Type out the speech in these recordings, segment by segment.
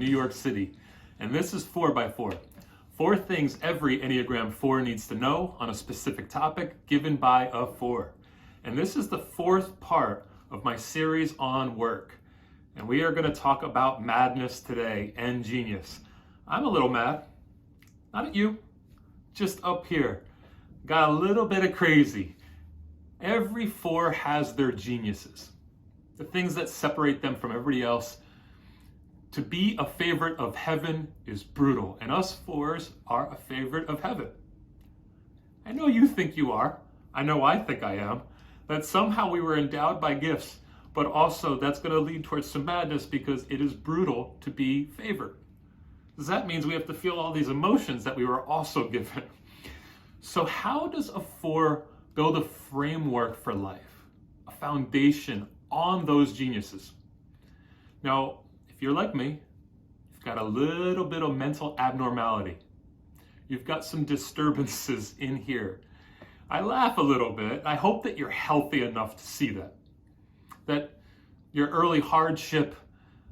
New York City. And this is 4x4. 4 things every Enneagram 4 needs to know on a specific topic given by a 4. And this is the 4th part of my series on work. And we are going to talk about madness today and genius. I'm a little mad. Not at you, just up here. Got a little bit of crazy. Every 4 has their geniuses, the things that separate them from everybody else. To be a favorite of heaven is brutal, and us 4s are a favorite of heaven. I know you think you are. I know I think I am. That somehow we were endowed by gifts, but also that's going to lead towards some madness because it is brutal to be favored. That means we have to feel all these emotions that we were also given. So how does a 4 build a framework for life, a foundation on those geniuses? Now, if you're like me, you've got a little bit of mental abnormality. You've got some disturbances in here. I laugh a little bit. I hope that you're healthy enough to see that. That your early hardship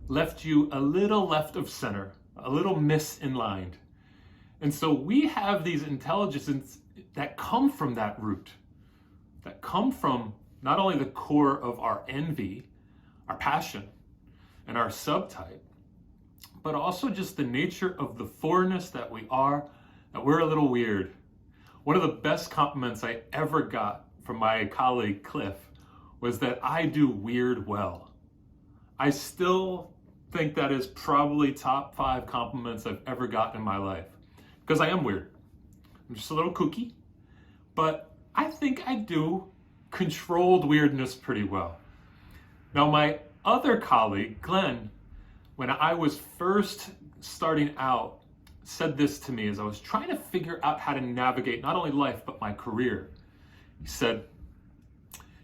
left you a little left of center, a little misaligned. And so we have these intelligences that come from that root, that come from not only the core of our envy, our passion, and our subtype, but also just the nature of the 4-ness that we are, that we're a little weird. One of the best compliments I ever got from my colleague Cliff was that I do weird well. I still think that is probably top 5 compliments I've ever gotten in my life, because I am weird. I'm just a little kooky, but I think I do controlled weirdness pretty well. Now, my other colleague, Glenn, when I was first starting out, said this to me as I was trying to figure out how to navigate not only life, but my career. He said,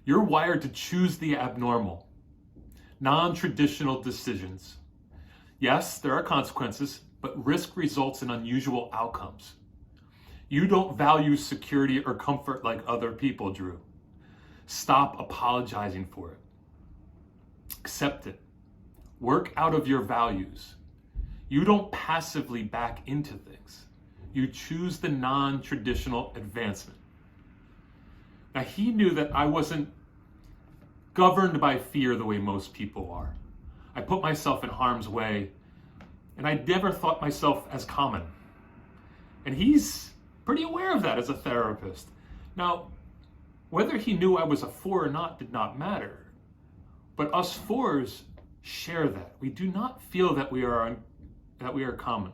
"You're wired to choose the abnormal, non-traditional decisions. Yes, there are consequences, but risk results in unusual outcomes. You don't value security or comfort like other people, Drew. Stop apologizing for it. Accept it. Work out of your values. You don't passively back into things. You choose the non-traditional advancement." Now, he knew that I wasn't governed by fear the way most people are. I put myself in harm's way, and I never thought myself as common. And he's pretty aware of that as a therapist. Now, whether he knew I was a 4 or not did not matter. But us 4s share that. We do not feel that we are common.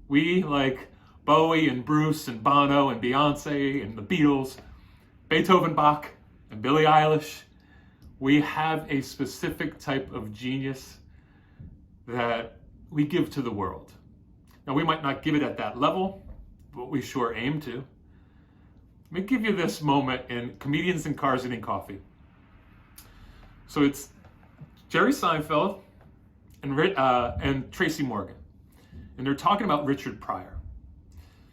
We, like Bowie and Bruce and Bono and Beyonce and the Beatles, Beethoven, Bach, and Billie Eilish, we have a specific type of genius that we give to the world. Now, we might not give it at that level, but we sure aim to. Let me give you this moment in Comedians in Cars Eating Coffee. So it's Jerry Seinfeld and Tracy Morgan, and they're talking about Richard Pryor.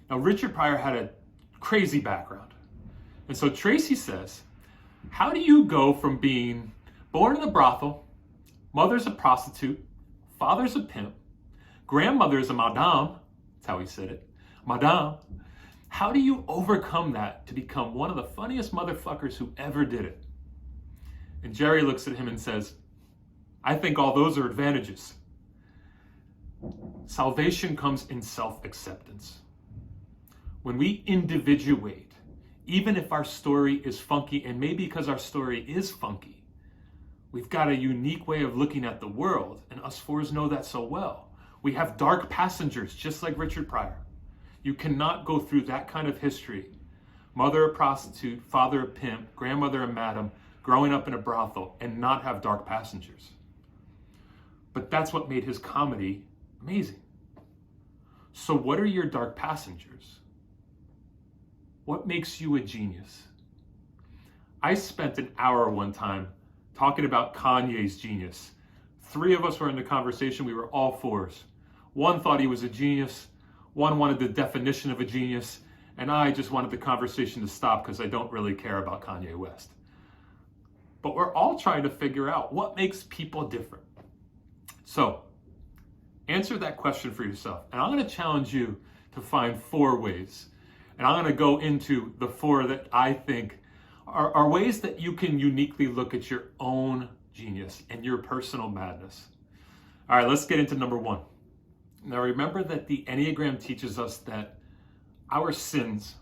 Now, Richard Pryor had a crazy background, and so Tracy says, "How do you go from being born in a brothel, mother's a prostitute, father's a pimp, grandmother's a madame," that's how he said it, madame, "how do you overcome that to become one of the funniest motherfuckers who ever did it?" And Jerry looks at him and says, "I think all those are advantages." Salvation comes in self-acceptance. When we individuate, even if our story is funky, and maybe because our story is funky, we've got a unique way of looking at the world, and us 4s know that so well. We have dark passengers, just like Richard Pryor. You cannot go through that kind of history. Mother a prostitute, father a pimp, grandmother a madam, growing up in a brothel, and not have dark passengers. But that's what made his comedy amazing. So what are your dark passengers? What makes you a genius? I spent an hour one time talking about Kanye's genius. 3 of us were in the conversation. We were all 4s. One thought he was a genius. One wanted the definition of a genius. And I just wanted the conversation to stop because I don't really care about Kanye West. But we're all trying to figure out what makes people different. So Answer that question for yourself. And I'm going to challenge you to find 4 ways. And I'm going to go into the 4 that I think are ways that you can uniquely look at your own genius and your personal madness. All right, let's get into number 1. Now remember that the Enneagram teaches us that our sins,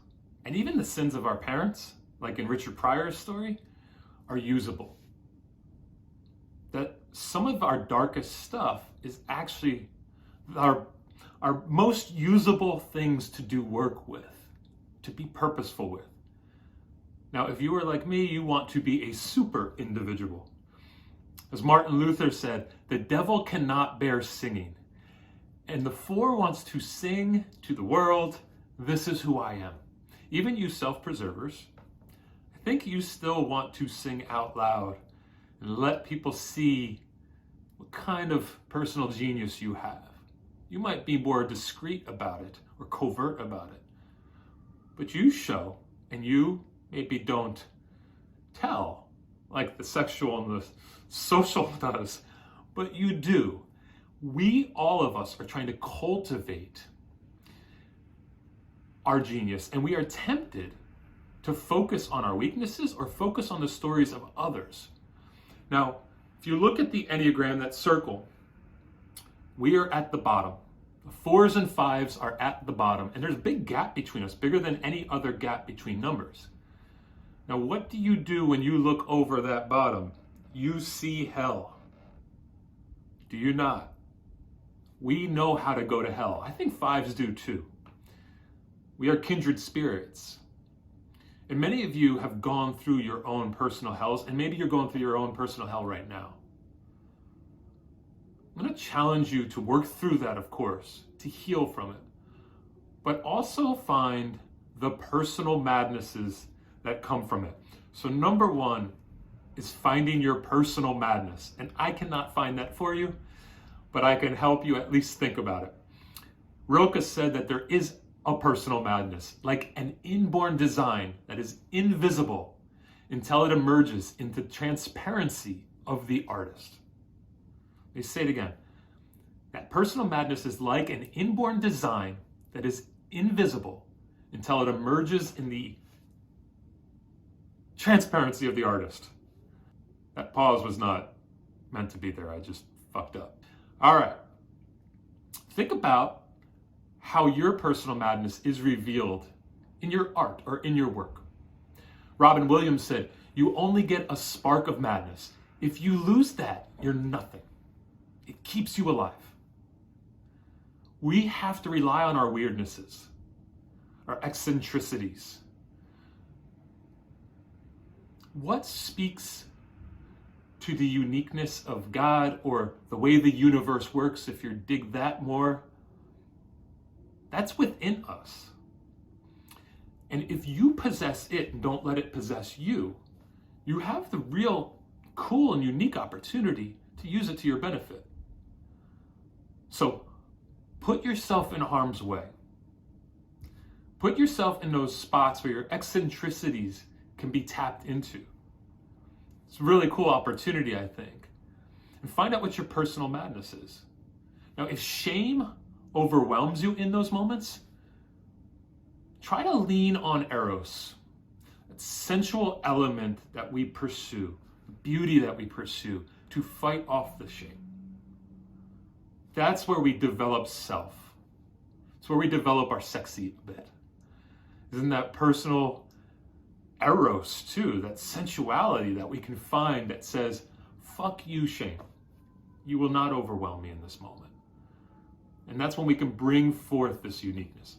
and even the sins of our parents, like in Richard Pryor's story, are usable. That some of our darkest stuff is actually our most usable things to do work with, to be purposeful with. Now, if you are like me, you want to be a super individual. As Martin Luther said, the devil cannot bear singing. And the 4 wants to sing to the world, this is who I am. Even you self-preservers, I think you still want to sing out loud and let people see what kind of personal genius you have. You might be more discreet about it or covert about it, but you show, and you maybe don't tell like the sexual and the social does, but you do. We, all of us, are trying to cultivate our genius, and we are tempted to focus on our weaknesses or focus on the stories of others. Now, if you look at the Enneagram, that circle, we are at the bottom. The 4s and 5s are at the bottom, and there's a big gap between us, bigger than any other gap between numbers. Now, what do you do when you look over that bottom? You see hell. Do you not? We know how to go to hell. I think 5s do too. We are kindred spirits. And many of you have gone through your own personal hells, and maybe you're going through your own personal hell right now. I'm going to challenge you to work through that, of course, to heal from it, but also find the personal madnesses that come from it. So number 1 is finding your personal madness. And I cannot find that for you, but I can help you at least think about it. Rilke said that there is a personal madness, like an inborn design that is invisible until it emerges into transparency of the artist. Let me say it again. That personal madness is like an inborn design that is invisible until it emerges in the transparency of the artist. That pause was not meant to be there. I just fucked up. All right. Think about how your personal madness is revealed in your art or in your work. Robin Williams said, "You only get a spark of madness. If you lose that, you're nothing. It keeps you alive." We have to rely on our weirdnesses, our eccentricities. What speaks to the uniqueness of God or the way the universe works, if you dig that more, that's within us. And if you possess it and don't let it possess you, you have the real cool and unique opportunity to use it to your benefit. So put yourself in harm's way. Put yourself in those spots where your eccentricities can be tapped into. It's a really cool opportunity, I think. And find out what your personal madness is. Now, if shame overwhelms you in those moments, try to lean on Eros, that sensual element that we pursue, the beauty that we pursue, to fight off the shame. That's where we develop self. It's where we develop our sexy a bit. Isn't that personal Eros too, that sensuality that we can find that says, fuck you, shame. You will not overwhelm me in this moment. And that's when we can bring forth this uniqueness.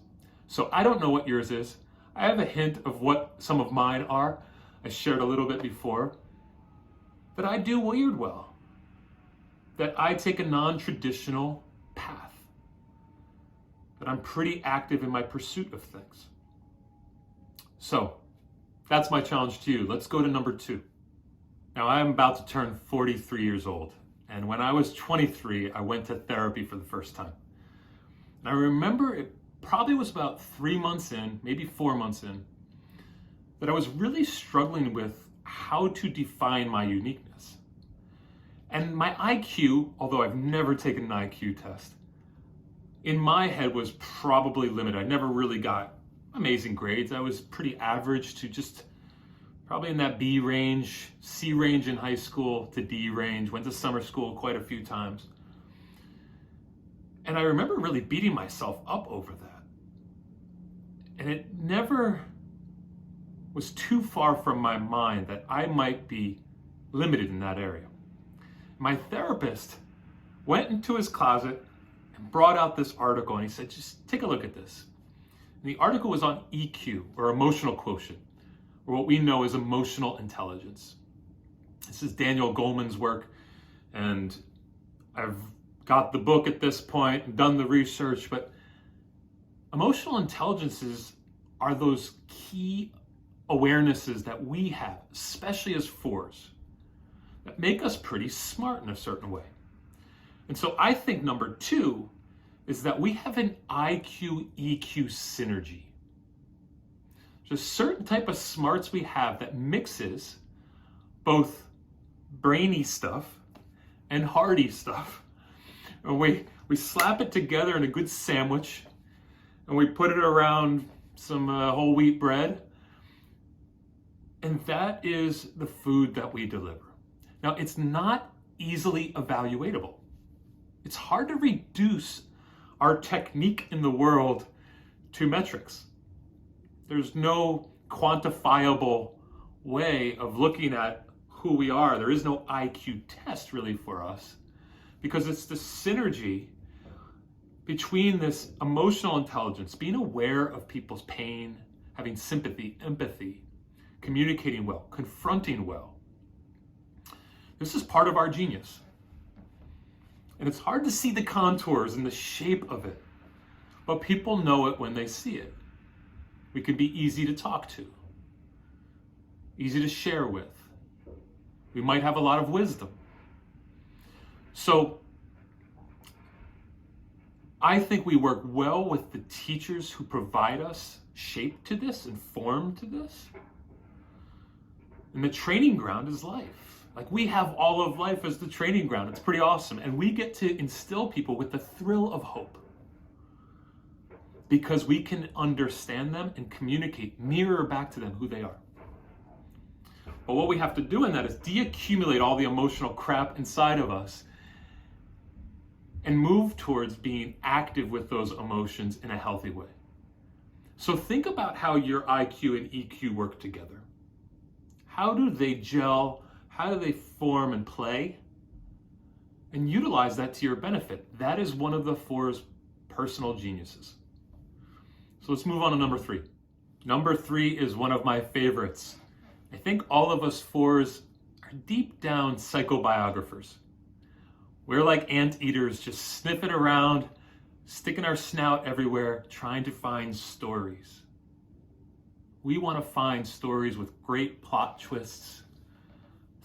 So I don't know what yours is. I have a hint of what some of mine are. I shared a little bit before. That I do weird well. That I take a non-traditional path. That I'm pretty active in my pursuit of things. So that's my challenge to you. Let's go to number 2. Now I'm about to turn 43 years old. And when I was 23, I went to therapy for the first time. And I remember it probably was about 3 months in, maybe 4 months in, that I was really struggling with how to define my uniqueness. And my IQ, although I've never taken an IQ test, in my head was probably limited. I never really got amazing grades. I was pretty average to just probably in that B range, C range in high school to D range. Went to summer school quite a few times. And I remember really beating myself up over that. And it never was too far from my mind that I might be limited in that area. My therapist went into his closet and brought out this article, and he said, just take a look at this. And the article was on EQ, or emotional quotient, or what we know as emotional intelligence. This is Daniel Goleman's work, and I've got the book at this point and done the research, but emotional intelligences are those key awarenesses that we have, especially as fours, that make us pretty smart in a certain way. And so I think number 2 is that we have an IQ-EQ synergy. There's a certain type of smarts we have that mixes both brainy stuff and hardy stuff. And we slap it together in a good sandwich, and we put it around some whole wheat bread, and that is the food that we deliver. Now, it's not easily evaluatable. It's hard to reduce our technique in the world to metrics. There's no quantifiable way of looking at who we are. There is no IQ test really for us, because it's the synergy between this emotional intelligence, being aware of people's pain, having sympathy, empathy, communicating well, confronting well. This is part of our genius. And it's hard to see the contours and the shape of it, but people know it when they see it. We can be easy to talk to, easy to share with. We might have a lot of wisdom. So I think we work well with the teachers who provide us shape to this and form to this. And the training ground is life. Like, we have all of life as the training ground. It's pretty awesome. And we get to instill people with the thrill of hope, because we can understand them and communicate, mirror back to them who they are. But what we have to do in that is deaccumulate all the emotional crap inside of us and move towards being active with those emotions in a healthy way. So think about how your IQ and EQ work together. How do they gel? How do they form and play? And utilize that to your benefit. That is one of the four's personal geniuses. So let's move on to number 3. Number 3 is one of my favorites. I think all of us fours are deep down psychobiographers. We're like anteaters, just sniffing around, sticking our snout everywhere, trying to find stories. We want to find stories with great plot twists,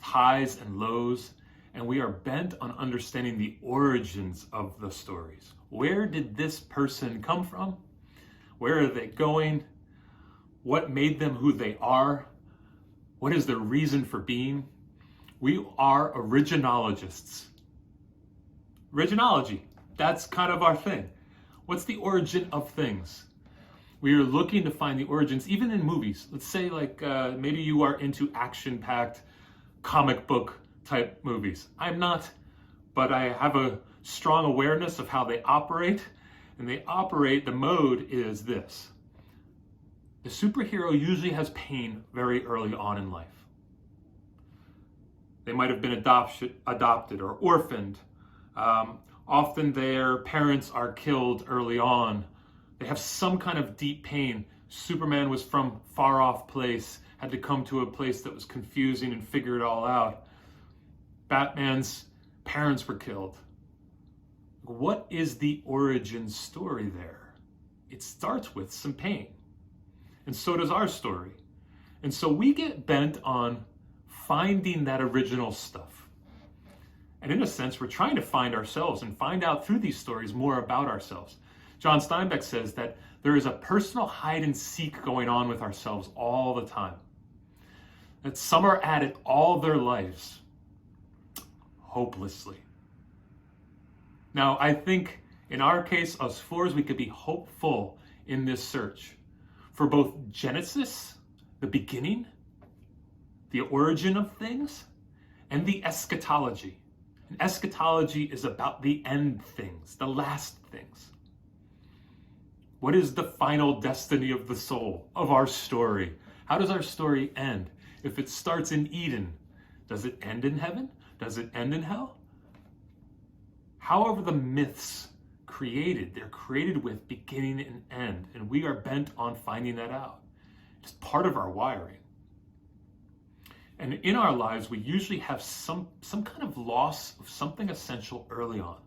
highs and lows, and we are bent on understanding the origins of the stories. Where did this person come from? Where are they going? What made them who they are? What is their reason for being? We are originologists. Originology, that's kind of our thing. What's the origin of things? We are looking to find the origins, even in movies. Let's say maybe you are into action-packed comic book type movies. I'm not, but I have a strong awareness of how they operate. And they operate, the mode is this. The superhero usually has pain very early on in life. They might have been adopted or orphaned. Often their parents are killed early on. They have some kind of deep pain. Superman was from far off place, had to come to a place that was confusing and figure it all out. Batman's parents were killed. What is the origin story there? It starts with some pain. And so does our story. And so we get bent on finding that original stuff. And in a sense, we're trying to find ourselves and find out through these stories more about ourselves. John Steinbeck says that there is a personal hide and seek going on with ourselves all the time. That some are at it all their lives, hopelessly. Now, I think In our case, us fours, we could be hopeful in this search for both Genesis, the beginning, the origin of things, and the eschatology. And eschatology is about the end things, the last things. What is the final destiny of the soul, of our story? How does our story end? If it starts in Eden, does it end in heaven? Does it end in hell? However the myths created, they're created with beginning and end, and we are bent on finding that out. It's part of our wiring. And in our lives, we usually have some kind of loss of something essential early on.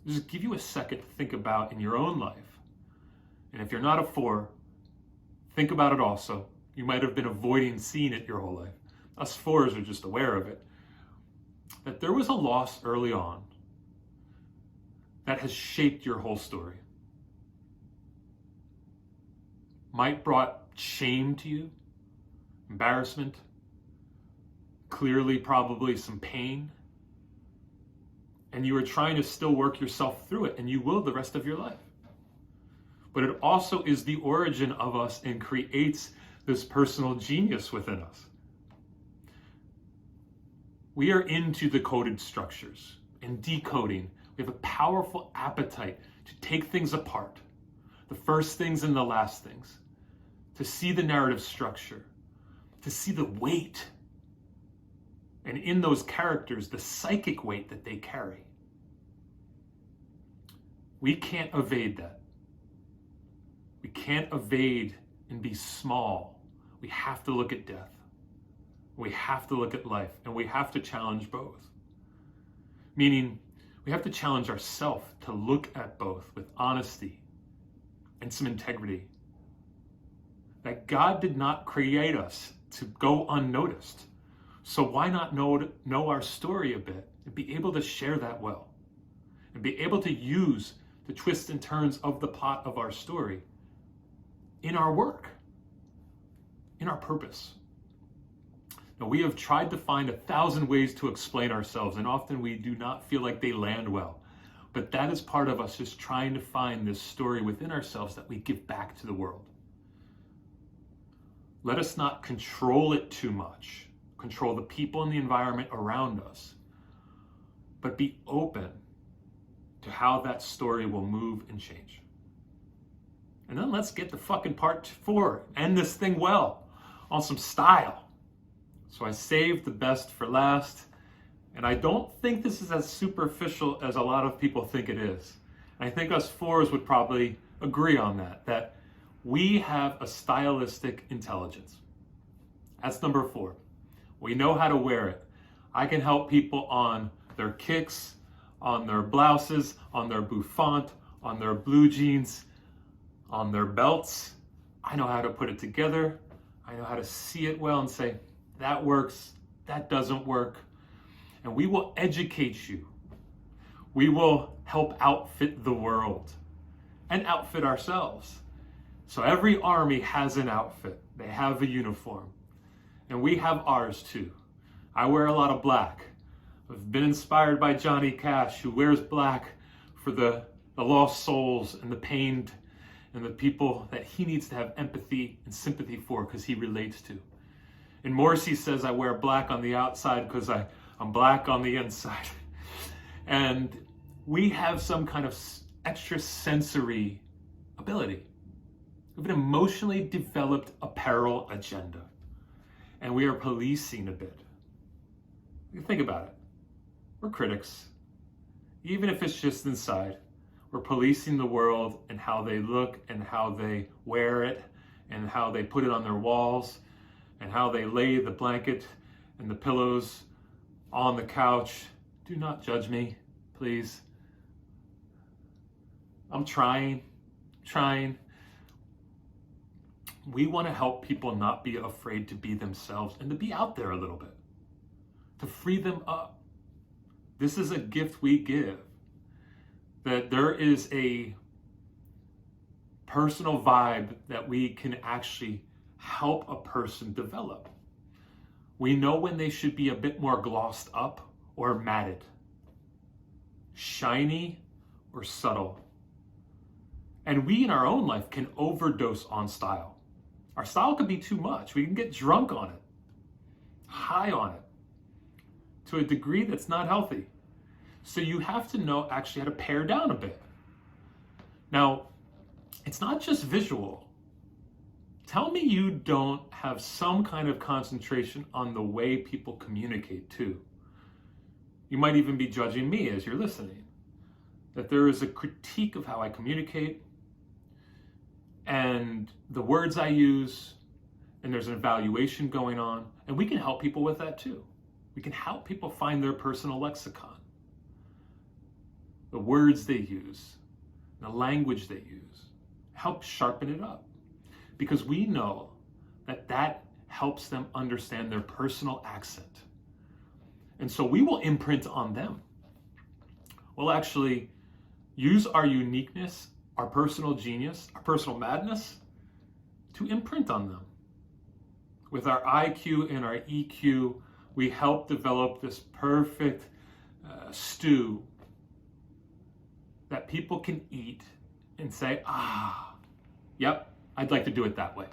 Just give you a second to think about in your own life. And if you're not a 4, think about it also. You might have been avoiding seeing it your whole life. Us 4s are just aware of it. That there was a loss early on that has shaped your whole story. Might brought shame to you, embarrassment, clearly probably some pain, and you are trying to still work yourself through it, and you will the rest of your life. But it also is the origin of us and creates this personal genius within us. We are into the coded structures and decoding. We have a powerful appetite to take things apart, the first things and the last things, to see the narrative structure, to see the weight, and in those characters, the psychic weight that they carry. We can't evade that. We can't evade and be small. We have to look at death. We have to look at life, and we have to challenge both. Meaning, we have to challenge ourselves to look at both with honesty and some integrity. That God did not create us to go unnoticed. So why not know our story a bit and be able to share that well? And be able to use the twists and turns of the plot of our story in our work, in our purpose. Now, we have tried to find 1,000 ways to explain ourselves, and often we do not feel like they land well. But that is part of us just trying to find this story within ourselves that we give back to the world. Let us not control it too much, control the people and the environment around us, but be open to how that story will move and change. And then let's get to fucking part 4, end this thing well, on some style. So I saved the best for last, and I don't think this is as superficial as a lot of people think it is. And I think us 4s would probably agree on that we have a stylistic intelligence. That's number 4. We know how to wear it. I can help people on their kicks, on their blouses, on their bouffant, on their blue jeans, on their belts. I know how to put it together. I know how to see it well and say, that works, that doesn't work. And we will educate you. We will help outfit the world and outfit ourselves. So every army has an outfit. They have a uniform. And we have ours too. I wear a lot of black. I've been inspired by Johnny Cash, who wears black for the lost souls and the pained and the people that he needs to have empathy and sympathy for because he relates to. And Morrissey says I wear black on the outside because I'm black on the inside. And we have some kind of extra sensory ability. We have an emotionally developed apparel agenda. And we are policing a bit. Think about it. We're critics. Even if it's just inside, we're policing the world and how they look and how they wear it and how they put it on their walls and how they lay the blanket and the pillows on the couch. Do not judge me, please. I'm trying. We want to help people not be afraid to be themselves and to be out there a little bit, to free them up. This is a gift we give, that there is a personal vibe that we can actually help a person develop. We know when they should be a bit more glossed up or matted, shiny or subtle. And we in our own life can overdose on style. Our style can be too much. We can get drunk on it, high on it, to a degree that's not healthy. So you have to know actually how to pare down a bit. Now, it's not just visual. Tell me you don't have some kind of concentration on the way people communicate too. You might even be judging me as you're listening. That there is a critique of how I communicate and the words I use, and there's an evaluation going on, and we can help people with that too. We can help people find their personal lexicon, the words they use, the language they use, help sharpen it up, because we know that that helps them understand their personal accent. And so we will imprint on them. We'll actually use our uniqueness, our personal genius, our personal madness to imprint on them. With our IQ and our EQ, we help develop this perfect stew that people can eat and say, yep, I'd like to do it that way.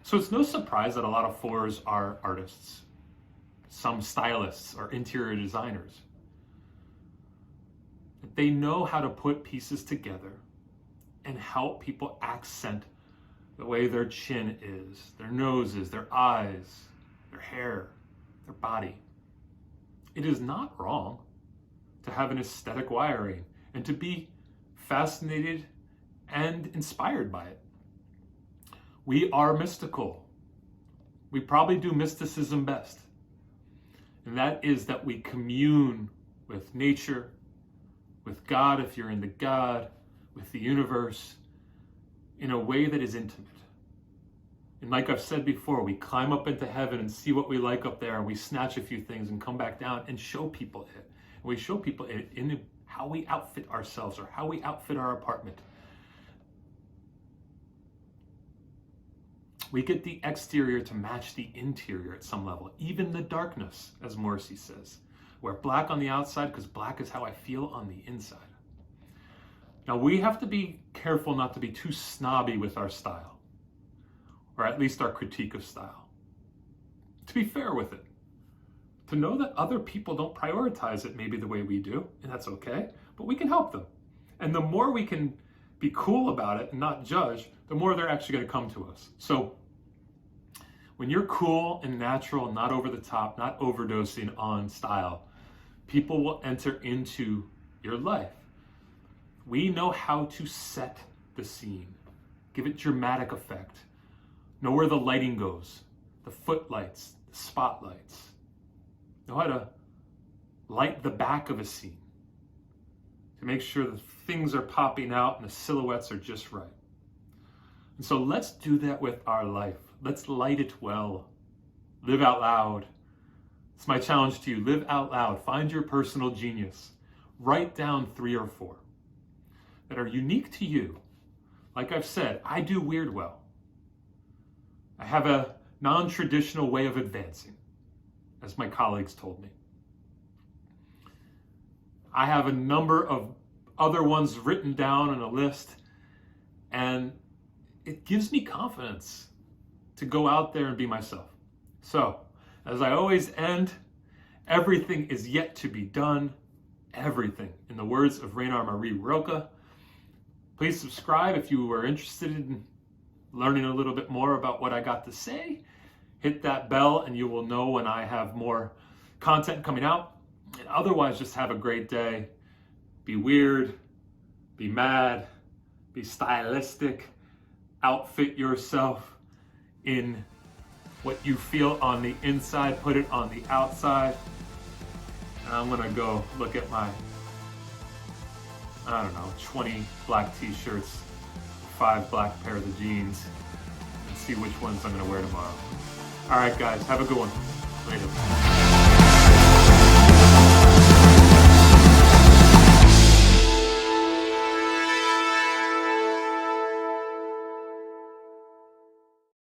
So it's no surprise that a lot of 4s are artists. Some stylists or interior designers. They know how to put pieces together and help people accent the way their chin is, their nose is, their eyes, their hair, their body. It is not wrong to have an aesthetic wiring and to be fascinated and inspired by it. We are mystical. We probably do mysticism best. And that is that we commune with nature, with God if you're into God, with the universe, in a way that is intimate. And like I've said before, we climb up into heaven and see what we like up there, and we snatch a few things and come back down and show people it. And we show people it in how we outfit ourselves or how we outfit our apartment. We get the exterior to match the interior at some level, even the darkness, as Morrissey says. Wear black on the outside because black is how I feel on the inside. Now, we have to be careful not to be too snobby with our style, or at least our critique of style. To be fair with it. To know that other people don't prioritize it maybe the way we do, and that's okay, but we can help them. And the more we can be cool about it and not judge, the more they're actually going to come to us. So when you're cool and natural, not over the top, not overdosing on style, people will enter into your life. We know how to set the scene, give it dramatic effect, know where the lighting goes, the footlights, the spotlights, know how to light the back of a scene to make sure the things are popping out and the silhouettes are just right. And so let's do that with our life. Let's light it well. Live out loud. It's my challenge to you. Live out loud. Find your personal genius. Write down 3 or 4 that are unique to you. Like I've said, I do weird well. I have a non-traditional way of advancing, as my colleagues told me. I have a number of other ones written down on a list, and it gives me confidence to go out there and be myself. So, as I always end, everything is yet to be done. Everything. In the words of Rainer Maria Rilke. Please subscribe if you were interested in learning a little bit more about what I got to say. Hit that bell and you will know when I have more content coming out. And otherwise, just have a great day. Be weird, be mad, be stylistic, outfit yourself in what you feel on the inside, put it on the outside. And I'm gonna go look at my, 20 black t-shirts, 5 black pairs of jeans, and see which ones I'm gonna wear tomorrow. All right, guys, have a good one. Later.